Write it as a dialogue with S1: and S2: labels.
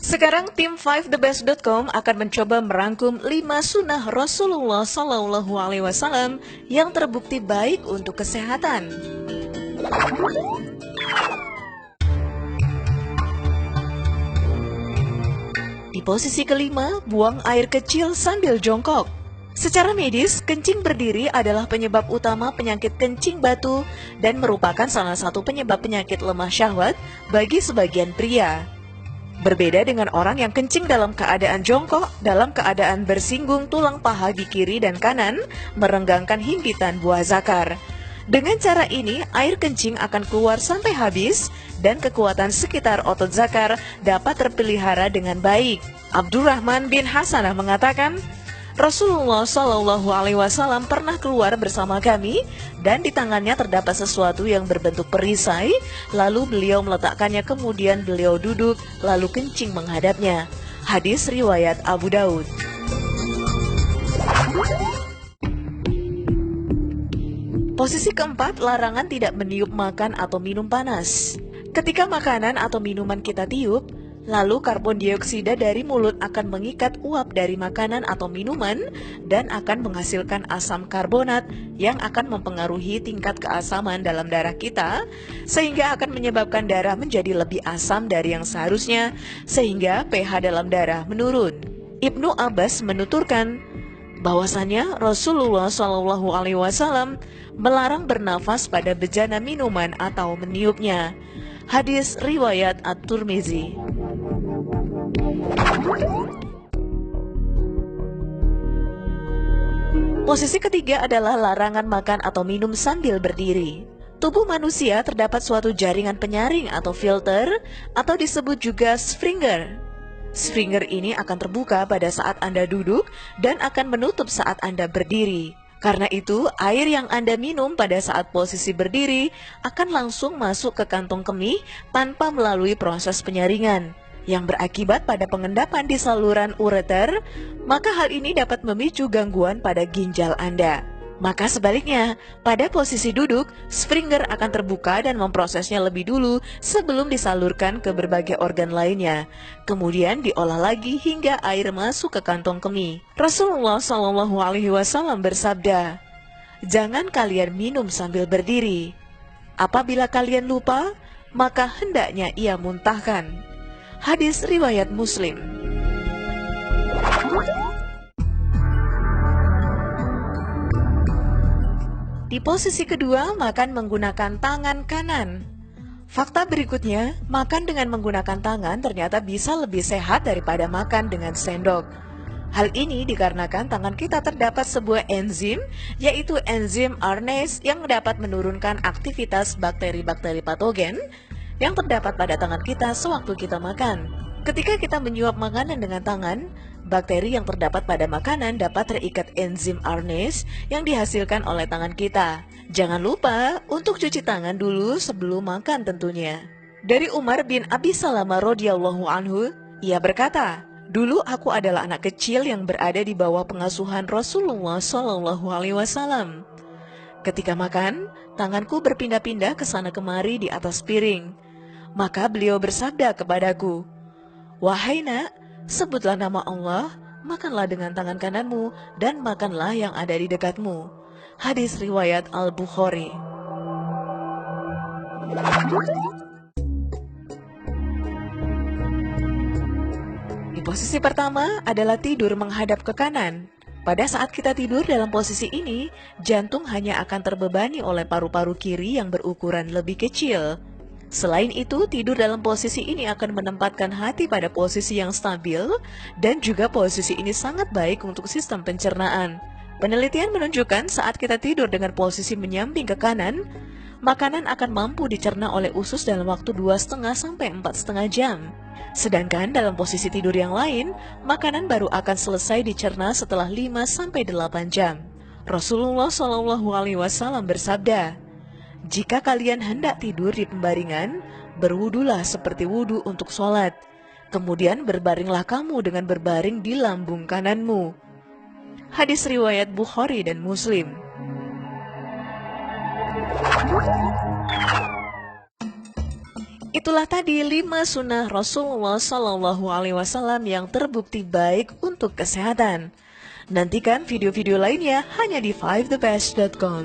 S1: Sekarang tim 5thebest.com akan mencoba merangkum 5 sunnah Rasulullah SAW yang terbukti baik untuk kesehatan. Di posisi kelima, buang air kecil sambil jongkok. Secara medis, kencing berdiri adalah penyebab utama penyakit kencing batu dan merupakan salah satu penyebab penyakit lemah syahwat bagi sebagian pria. Berbeda dengan orang yang kencing dalam keadaan jongkok, dalam keadaan bersinggung tulang paha di kiri dan kanan, merenggangkan himpitan buah zakar. Dengan cara ini, air kencing akan keluar sampai habis dan kekuatan sekitar otot zakar dapat terpelihara dengan baik. Abdurrahman bin Hasanah mengatakan, Rasulullah SAW pernah keluar bersama kami dan di tangannya terdapat sesuatu yang berbentuk perisai, lalu beliau meletakkannya, kemudian beliau duduk, lalu kencing menghadapnya. Hadis riwayat Abu Daud. Posisi keempat, larangan tidak meniup makan atau minum panas. Ketika makanan atau minuman kita tiup, lalu karbon dioksida dari mulut akan mengikat uap dari makanan atau minuman dan akan menghasilkan asam karbonat yang akan mempengaruhi tingkat keasaman dalam darah kita, sehingga akan menyebabkan darah menjadi lebih asam dari yang seharusnya, sehingga pH dalam darah menurun. Ibnu Abbas menuturkan bahwasanya Rasulullah SAW melarang bernafas pada bejana minuman atau meniupnya. Hadis riwayat At-Tirmizi. Posisi ketiga adalah larangan makan atau minum sambil berdiri. Tubuh manusia terdapat suatu jaringan penyaring atau filter atau disebut juga sphincter. Sphincter ini akan terbuka pada saat Anda duduk dan akan menutup saat Anda berdiri. Karena itu, air yang Anda minum pada saat posisi berdiri akan langsung masuk ke kantong kemih tanpa melalui proses penyaringan, yang berakibat pada pengendapan di saluran ureter, maka hal ini dapat memicu gangguan pada ginjal Anda. Maka sebaliknya, pada posisi duduk, sphincter akan terbuka dan memprosesnya lebih dulu sebelum disalurkan ke berbagai organ lainnya. Kemudian diolah lagi hingga air masuk ke kantong kemih. Rasulullah SAW bersabda, "Jangan kalian minum sambil berdiri. Apabila kalian lupa, maka hendaknya ia muntahkan." Hadis riwayat Muslim. Di posisi kedua, makan menggunakan tangan kanan. Fakta berikutnya, makan dengan menggunakan tangan ternyata bisa lebih sehat daripada makan dengan sendok. Hal ini dikarenakan tangan kita terdapat sebuah enzim, yaitu enzim aranase yang dapat menurunkan aktivitas bakteri-bakteri patogen yang terdapat pada tangan kita sewaktu kita makan. Ketika kita menyuap makanan dengan tangan, bakteri yang terdapat pada makanan dapat terikat enzim aranase yang dihasilkan oleh tangan kita. Jangan lupa untuk cuci tangan dulu sebelum makan tentunya. Dari Umar bin Abi Salamah radhiyallahu anhu, ia berkata, "Dulu aku adalah anak kecil yang berada di bawah pengasuhan Rasulullah SAW. Ketika makan, tanganku berpindah-pindah ke sana kemari di atas piring. Maka beliau bersabda kepadaku, 'Wahai nak, sebutlah nama Allah, makanlah dengan tangan kananmu dan makanlah yang ada di dekatmu.'" Hadis riwayat Al-Bukhari. Di posisi pertama adalah tidur menghadap ke kanan. Pada saat kita tidur dalam posisi ini, jantung hanya akan terbebani oleh paru-paru kiri yang berukuran lebih kecil. Selain itu, tidur dalam posisi ini akan menempatkan hati pada posisi yang stabil dan juga posisi ini sangat baik untuk sistem pencernaan. Penelitian menunjukkan saat kita tidur dengan posisi menyamping ke kanan, makanan akan mampu dicerna oleh usus dalam waktu 2,5 sampai 4,5 jam. Sedangkan dalam posisi tidur yang lain, makanan baru akan selesai dicerna setelah 5 sampai 8 jam. Rasulullah SAW bersabda, "Jika kalian hendak tidur di pembaringan, berwudulah seperti wudu untuk sholat. Kemudian berbaringlah kamu dengan berbaring di lambung kananmu." Hadis riwayat Bukhari dan Muslim. Itulah tadi 5 sunnah Rasulullah SAW yang terbukti baik untuk kesehatan. Nantikan video-video lainnya hanya di 5thebest.com.